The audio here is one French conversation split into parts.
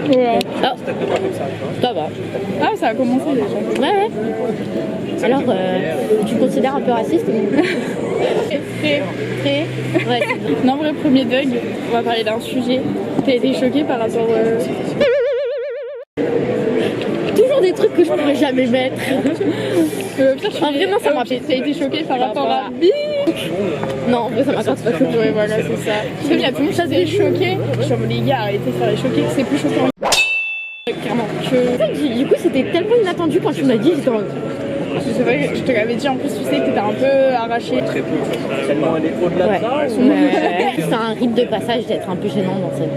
Ouais. Ah, ça va. Ah, ça a commencé déjà. Ouais, ouais. Alors, tu te considères un peu raciste ou... Très. Ouais, c'est bien. Non, vrai, premier Doug, on va parler d'un sujet. T'as été choquée par rapport... Toujours des trucs que je pourrais jamais mettre. Vraiment, ça m'a fait. T'as été choquée par rapport à... Non, en vrai, ça m'a pas choquée. Ouais, voilà, c'est ça. Tu sais, il y a tout le monde qui s'est choqué. Je suis en mode, les gars, arrêtez de faire les choqués, c'est plus choquant. Clairement. Du coup, c'était tellement inattendu quand tu m'as dit, j'étais en... C'est vrai que je te l'avais dit, en plus, tu sais que t'étais un peu arrachée. Très peu. Tellement elle est au-delà de ça. Ouais. C'est un rite de passage d'être un peu gênant dans sa vie.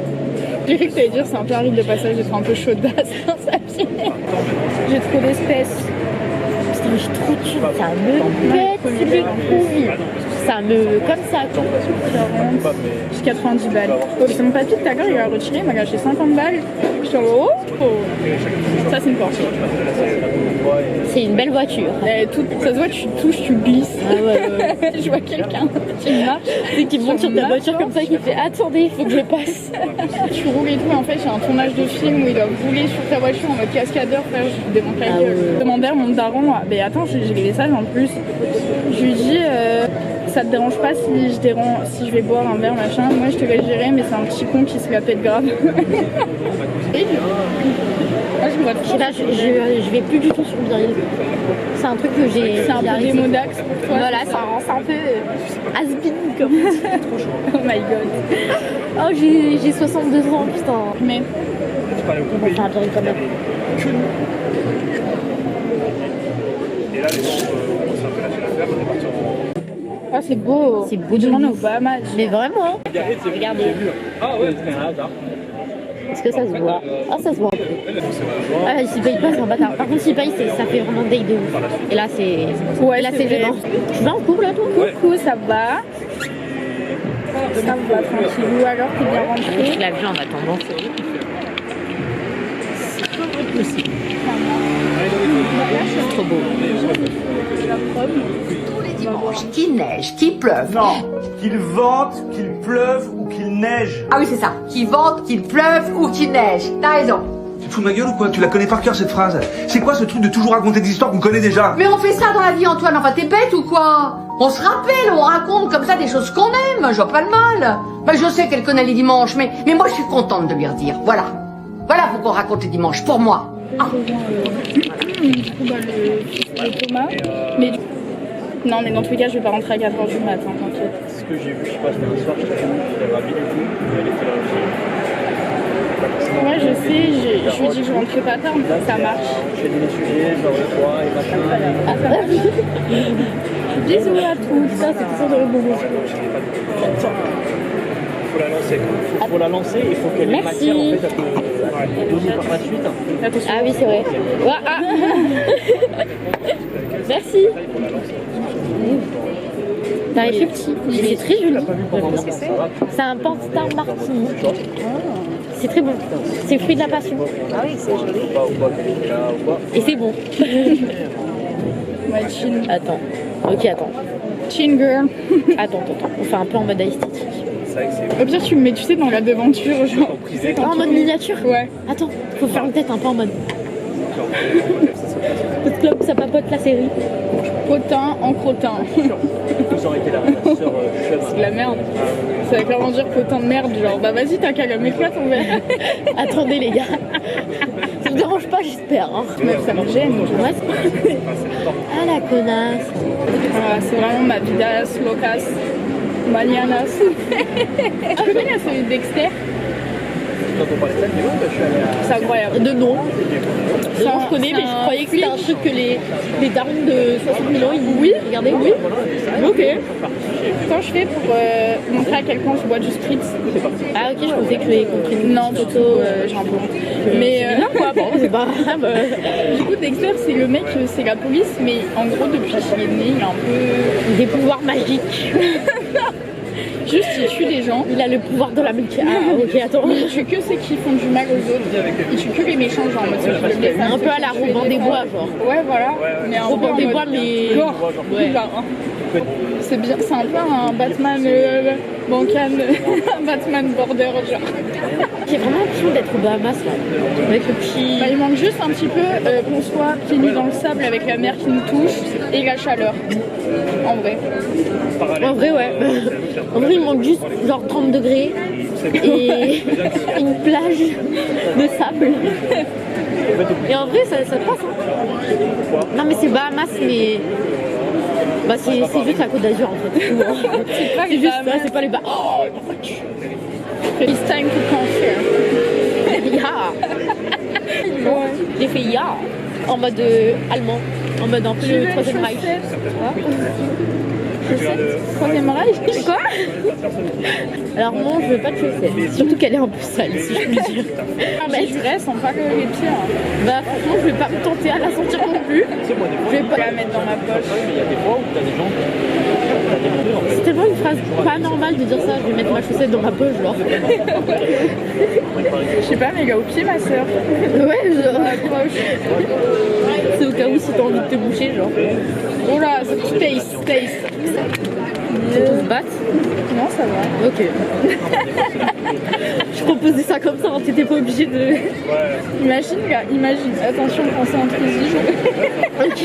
J'ai cru que t'allais dire c'est un peu un rite de passage d'être un peu chaudasse dans sa vie. J'ai trop d'espèces. Putain, mais j'ai trop de chute, ça me pète les couilles. Ça me... comme ça, quoi. J'ai 90 balles. Oh, c'est mon papy tout à l'heure, il a retiré, il m'a gâché 50 balles. Je suis en haut. Oh. Ça, c'est une Porsche. C'est une belle voiture. Ça se voit, tu touches, tu glisses. Ah ouais. Je vois quelqu'un qui marche. C'est qui monte sur ta voiture comme ça, qui fait attendez, il faut que je passe. Tu roules et tout, et en fait, j'ai un tournage de film où ils doivent rouler sur ta voiture en mode cascadeur, frère, je démonte la gueule. Je demandais à mon daron, mais attends, j'ai les messages en plus. Je lui dis, ça te dérange pas si je vais boire un verre, machin. Moi, je te laisse gérer, mais c'est un petit con qui se la pète grave. Je sais pas, je vais plus du tout sur le viril. C'est un truc que j'ai... C'est un peu démodax pour toi. Voilà, c'est un peu has-been comme Oh my god. Oh, j'ai 62 ans, putain. Mais... On va faire un viril quand même. Et là, les gens, on s'est un peu lâché l'affaire, on est parti en... Ah, c'est beau. C'est beau de on est au ouf. Bahamas. Mais vraiment. Regardez. Ah ouais, c'est un hasard. Est-ce que ça se voit? Ah, ça se voit un peu. Ah, s'il paye pas, c'est un bâtard. Par contre, s'il paye, ça fait vraiment date de ouf. Et là, c'est... Ouais, là, c'est c'est gênant. Tu vas en cours, là, toi? Coucou, ça va? Ça va, tranquillou. Alors, t'es bien rentrée? Je l'ai vu en attendant. C'est trop beau. Tous les dimanches, qu'il neige, qu'il pleuve. Non, qu'il vente, qu'il pleuve ou qu'il neige. Ah oui, c'est ça. Qu'il vente, qu'il pleuve ou qu'il neige. T'as raison. Tu te fous de ma gueule ou quoi? Tu la connais par cœur cette phrase. C'est quoi ce truc de toujours raconter des histoires qu'on connaît déjà? Mais on fait ça dans la vie, Antoine. Enfin, t'es bête ou quoi? On se rappelle, on raconte comme ça des choses qu'on aime. Je vois pas le mal. Ben, je sais qu'elle connaît les dimanches, mais moi, je suis contente de lui redire. Voilà. Voilà pourquoi on raconte les dimanches, pour moi. Ah. Du coup, bah, le Thomas. Mais non, mais dans tous les cas, je vais pas rentrer à 4h du matin, t'inquiète. Ce que j'ai vu, je sais pas, c'était un soir, je t'ai vu, elle va bien du coup, elle était là aussi. Ouais, je sais, je lui dis que je rentrais pas tard, mais ça marche. Je fais des sujets, je leur reçois et machin. Ah, ça marche. Bisous à tous, ça c'est toujours de bon. Faut la lancer, quoi. Faut la lancer, il faut qu'elle ait Merci. matière en fait à te donner par la suite. Ah oui, c'est vrai. Ouais, ah. Merci. T'as un petit. C'est très joli. C'est un Panstar Martini. C'est très bon. C'est le fruit de la passion. Ah oui, c'est joli. Et c'est bon. Ouais, chin. Attends. Ok, attends. Chin girl. Attends. On fait un peu en mode esthétique. C'est vrai que c'est... Au pire, tu me mets, tu sais, dans la devanture, genre. Tu sais, quand Ah, en tu mode roules. miniature? Ouais. Attends, faut faire une tête un peu en mode. Petit club, ça papote la série. Potin en crottin. Vous aurez été la sœur chum. C'est de la merde. Ça va clairement dire potin de merde, genre bah vas-y, t'as qu'à le toi ton verre. Attendez les gars. Ça vous dérange pas, j'espère. Hein. Meuf, ça me gêne. Ouais. Ah la connasse. Voilà, c'est vraiment ma vidas locas manianas. Tu connais la série Dexter? Quand on parlait de ça, je dis ouais, bah, je suis allé à... C'est incroyable. De nom. De nom, je connais, mais je croyais que c'était un truc que les darons de 60 000 ans, ils Oui, regardaient. oui. Ok. Quand je fais pour montrer à quel point je bois du spritz. Ah ok, je pensais que tu avais compris. Non, plutôt, j'ai un peu honte. Mais Non quoi, bon, c'est pas grave. du coup, Dexter, c'est le mec, c'est la police, mais en gros, depuis qu'il est né, il a un peu... Des pouvoirs magiques. Juste, il tue des gens. Il a le pouvoir de la multi. Ah ok, attends. Il tue que ceux qui font du mal aux autres. Il tue que les méchants, genre, en mode ceux qui veulent les femmes, Un peu à la Robin des Bois, genre. Ouais, voilà. Mais un peu Robin en des mode Bois, mais... gore. Ouais. Oula, hein. C'est bien, c'est un peu un Batman bancan, un Batman border, genre. J'ai vraiment l'impression d'être aux Bahamas là. Avec le petit. Bah, il manque juste un petit peu qu'on soit pieds nus dans le sable avec la mer qui nous touche et la chaleur. En vrai. En vrai, ouais. En vrai, il manque juste genre 30 degrés et une plage de sable. Et en vrai, ça passe. Hein. Non, mais c'est Bahamas, mais. Bah, c'est juste la Côte d'Azur en fait. C'est juste ça, c'est pas les Bahamas. Oh, It's time to conquer. Ya. J'ai fait ya en mode allemand, en mode un peu le Troisième Reich. Troisième Reich. Quoi? Alors non, je veux pas de chaussettes. Surtout qu'elle est un peu sale, si je puis dire. Mais je reste sans pas que les pieds. Hein. Bah franchement, je vais pas me tenter à la sentir non plus. Je vais pas la mettre dans ma poche. Il y a des fois où t'as des gens qui C'est tellement une phrase pas normale de dire ça. Je vais mettre ma chaussette dans ma poche, genre. Je sais pas, mais il y a au pied ma soeur. Ouais, genre. C'est au cas où si t'as envie de te boucher, genre. Oh là, c'est taste. C'est tout se battre. Non, ça va. Ok. Je proposais ça comme ça, hein, t'étais pas obligé de. Imagine, gars, imagine. Attention, pensez intrusive. Ok.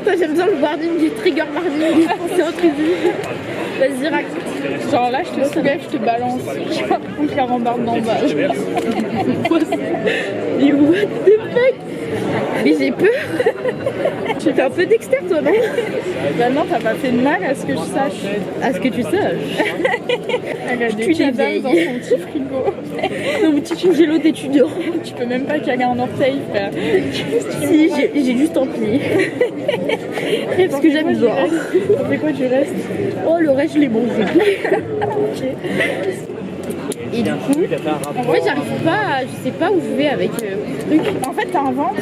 Toi, j'aime bien le wording du trigger warning. C'est intrusif. Vas-y, raconte. Genre là, je te soulève, je te balance. Je vais prendre la rambarde d'en bas. Mais what the fuck? Mais j'ai peur. Tu fais un peu Dexter, toi, non? Bah non, t'as pas fait de mal à ce que je sache. À ce que tu saches. Elle a des Tu cadavres l'éveilles. dans son petit frigo. Dans mon petit congélo d'étudiant. Tu peux même pas caler un orteil, frère. Si, j'ai juste empli. Parce que j'aime bien. Ça fait quoi du reste? Oh, le reste, je l'ai mangé. Et du coup, en vrai, j'arrive pas, je sais pas où je vais avec le truc. En fait, t'inventes.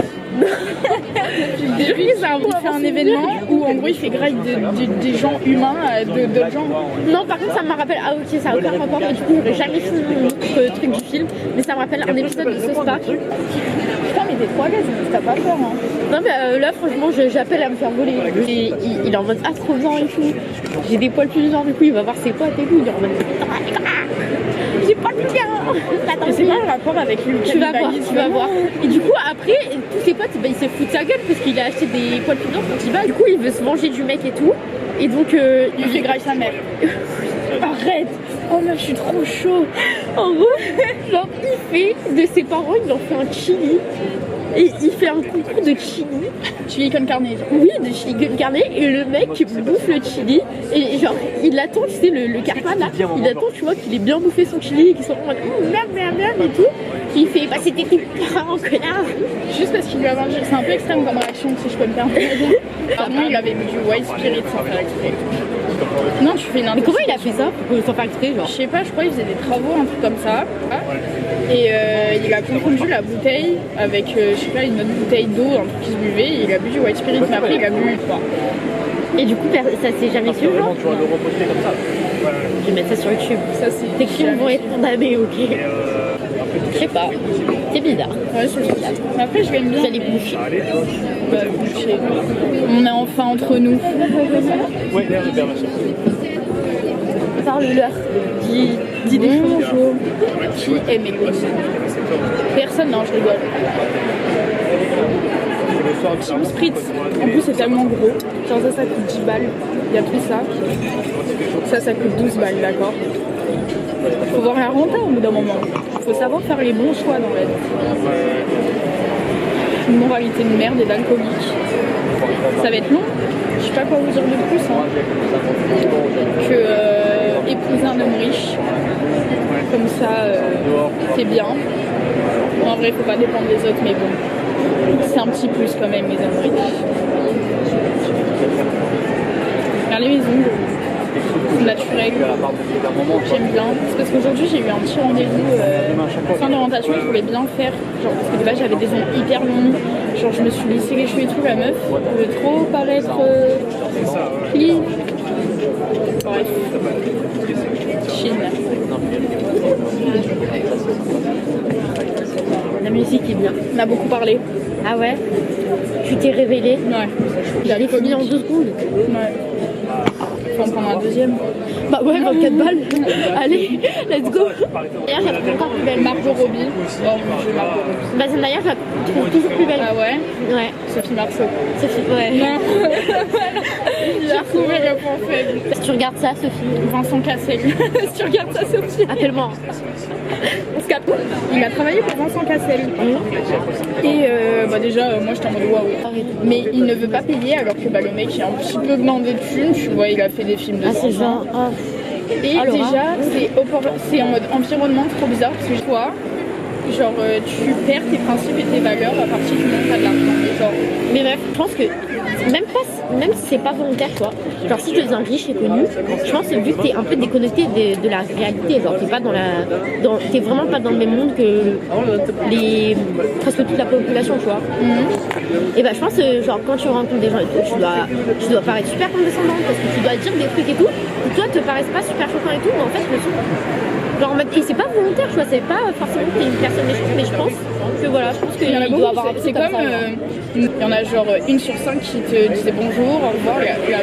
Il fait un événement où en gros il fait grave des gens humains, d'autres gens. Non, par contre, ça me rappelle. Ah, ok, ça a aucun rapport. Et du coup, j'aurais jamais fini mon autre truc du film. Mais ça me rappelle un épisode de South Park. Putain, mais t'es trop à l'aise, t'as pas peur, hein. Non, mais là, franchement, j'appelle à me faire voler. Et il est en mode, ah, trop bien et tout. J'ai des poils plus genre, du coup, il va voir ses potes et tout. Il est en mode, j'ai pas le bien. Mais c'est pas le rapport avec le Tu vas voir. Et du coup, après, tous ses potes, bah, il se fout de sa gueule parce qu'il a acheté des poils plus quand il va. Du coup, il veut se venger du mec et tout. Et donc, il fait grave sa mère. Arrête. Oh mais je suis trop chaud. En gros, genre, il fait de ses parents, il leur fait un chili. Et il fait un concours de chili. Chili con carne. Oui, de chili con carne. Et le mec bouffe le chili. Et genre, il attend, tu sais, le carpa là. Il attend, tu vois, qu'il ait bien bouffé son chili et qu'il soit en mode merde et tout. Et il fait, bah c'était tes parents, connard. Juste parce qu'il lui a mangé. C'est un peu extrême comme réaction, si je peux me permettre. Apparemment, il avait bu du white spirit sans faire exprès. Non, tu fais n'importe. Mais comment il a fait ça sans faire exprès, genre? Je sais pas, je crois qu'il faisait des travaux, un truc comme ça. Et il a confondu la bouteille avec, je sais pas, une autre bouteille d'eau, un truc qui se buvait. Et il a bu du white spirit, mais après il a bu 3. Et du coup, ça s'est jamais su, genre? tu vas le reposter comme ça. Je vais mettre ça sur YouTube. Ça, c'est Tes crimes vont être condamnés, ok? Je sais pas. C'est bizarre. Ouais, c'est bizarre. Mais après, je gagne bien. J'allais boucher. Ouais, boucher. On est enfin entre nous. Ouais, l'air de bien, machin. Parle-leur. Dis des choses. Qui aime écouter? Personne, non, je rigole. Team Spritz. En plus, c'est tellement gros. Genre ça coûte 10 balles. Il y a tout ça. Ça coûte 12 balles, d'accord? Faut voir la renta au bout d'un moment. Faut savoir faire les bons choix dans la vie. Une moralité de merde et d'alcoolique. Ça va être long. Je sais pas quoi vous dire de plus. Hein. Que épouser un homme riche. Comme ça, c'est bien. En vrai, faut pas dépendre des autres, mais bon. C'est un petit plus quand même, les hommes riches. Regardez mes ongles. Naturel. J'aime bien. C'est parce qu'aujourd'hui, j'ai eu un petit rendez-vous fin d'orientation. Je voulais bien faire. Genre, parce que de base, j'avais des ongles hyper longs. Genre, je me suis lissé les cheveux et tout. La meuf veut trop paraître clean. Bref. Chine. La musique est bien. On a beaucoup parlé. Ah ouais? Tu t'es révélé? Ouais. J'allais finir en 2 secondes. Ouais. Faut en prendre un deuxième. Bah ouais, 24 balles. Allez, let's go. D'ailleurs, je la trouve encore plus belle. Margot Robbie. Oh mon dieu, Margot Robbie. Bah Zendaya, je la trouve toujours plus belle. Ah ouais. Ouais. Sophie Marceau. Sophie, ouais. Non. J'ai retrouvé le point faible. Si tu regardes ça, Sophie. Vincent Cassel. Si tu regardes ça, Sophie. Appelle-moi. Il a travaillé pour Vincent Cassel. Et bah déjà, moi j'étais en mode waouh. Mais il ne veut pas payer alors que bah, le mec est un petit peu blindé de thunes. Tu vois, il a fait des films de Ah, c'est genre. Oh. Et Alors, déjà, c'est en mode environnement trop bizarre parce que toi, genre, tu perds tes principes et tes valeurs à partir du moment où t'as de l'argent. Genre, Mais bref, je pense que même si c'est pas volontaire, quoi. Genre si tu deviens riche et connu, je pense que vu que t'es un peu déconnecté de la réalité, genre t'es pas t'es vraiment pas dans le même monde que presque toute la population, tu vois. Et bah je pense que genre quand tu rencontres des gens et tout, tu dois paraître super condescendante parce que tu dois dire des trucs et tout, qui toi te paraissent pas super choquants et tout, mais en fait le sont. Genre en mode, et c'est pas volontaire, tu vois, c'est pas forcément que t'es une personne méchante, mais je pense que voilà, je pense qu'il il y en a doit beaucoup. avoir un peu C'est comme comme, ça, il y en a genre 1 sur 5 qui te disait bonjour, au revoir. Il y a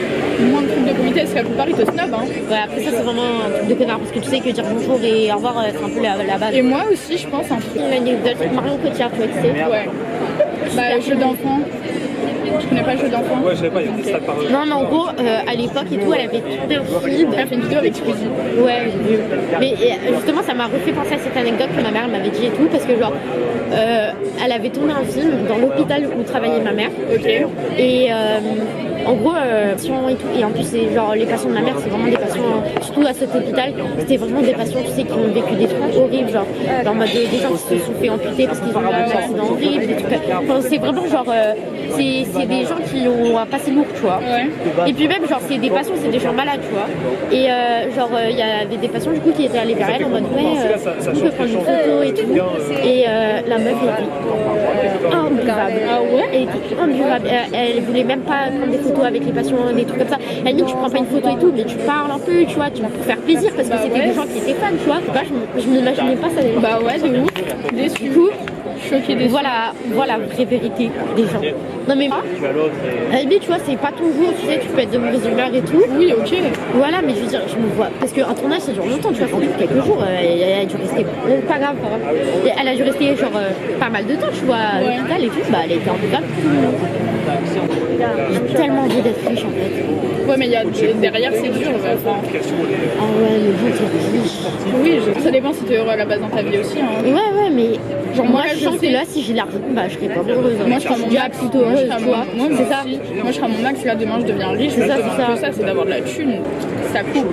moins de trucs de politesse qu'à la plupart ils te snobent. Hein. Ouais, après ça c'est vraiment un truc de connard parce que tu sais que dire bonjour et au revoir c'est un peu la base. Et moi aussi, je pense un truc. Une anecdote, Marion Cotillard, tu vois, tu sais. Ouais. Bah, jeu d'enfant. Je connais pas le jeu d'enfant. Ouais, je savais pas, il y avait ça par Non, mais en gros, à l'époque et tout, elle avait tourné un film. Elle a fait une vidéo avec Squeezie. Ouais, j'ai vu. Mais justement, ça m'a refait penser à cette anecdote que ma mère m'avait dit et tout, parce que genre, elle avait tourné un film dans l'hôpital où travaillait ma mère. Ok. Et en gros, et tout. Et en plus, c'est genre les patients de ma mère, c'est vraiment des patients, surtout à cet hôpital, c'était vraiment des patients, tu sais, qui ont vécu des trucs horribles, genre en mode des gens qui se sont fait amputer parce qu'ils ont eu des accidents horribles, des trucs. Enfin, c'est vraiment genre, c'est des gens qui ont passé lourd, tu vois. Ouais. Et puis même, genre, c'est des patients, c'est des gens malades, tu vois. Et genre, il y avait des patients, du coup, qui étaient allés vers elle en mode, ouais, on peut prendre une photo et tout. Et la meuf était imbuvable. Ah ouais. Elle était imbuvable. Elle voulait même pas prendre des photos avec les patients, des trucs comme ça. À la limite, tu prends pas une photo et tout, mais tu parles un peu, tu vois, pour faire plaisir, parce que c'était des gens qui étaient fans, tu vois. Bah, je m'imaginais pas ça. Bah ouais, de ouf. Déçu. Du coup, Choquée, déçu. voilà la vraie vérité des gens. Non mais à la limite, tu vois, c'est pas ton jour, tu sais, tu peux être de mauvaise humeur et tout. Oui, ok. Voilà, mais je veux dire, je me vois. Parce qu'un tournage, ça dure longtemps, tu vois, ça dure quelques jours. Elle a dû rester. Pas grave, pas grave. Et elle a dû rester, genre, pas mal de temps, tu vois, à l'hôpital et tout. Bah, elle était en hôpital. J'ai tellement envie d'être riche, en fait. Ouais, mais il y a derrière, c'est dur. Enfin, Ah ouais, le jour, t'es riche. oui, ça dépend si t'es heureux à la base dans ta vie aussi. Hein. Ouais, mais. Genre, moi, je sens sais- que là, si j'ai l'argent, bah, je serais pas heureuse. Moi, je serai à mon max. plutôt heureuse, tu vois. Moi, c'est ça. Moi, je serai à mon max. Là, demain, je deviens riche. C'est ça, C'est ça, c'est d'avoir de la thune. Ça coupe.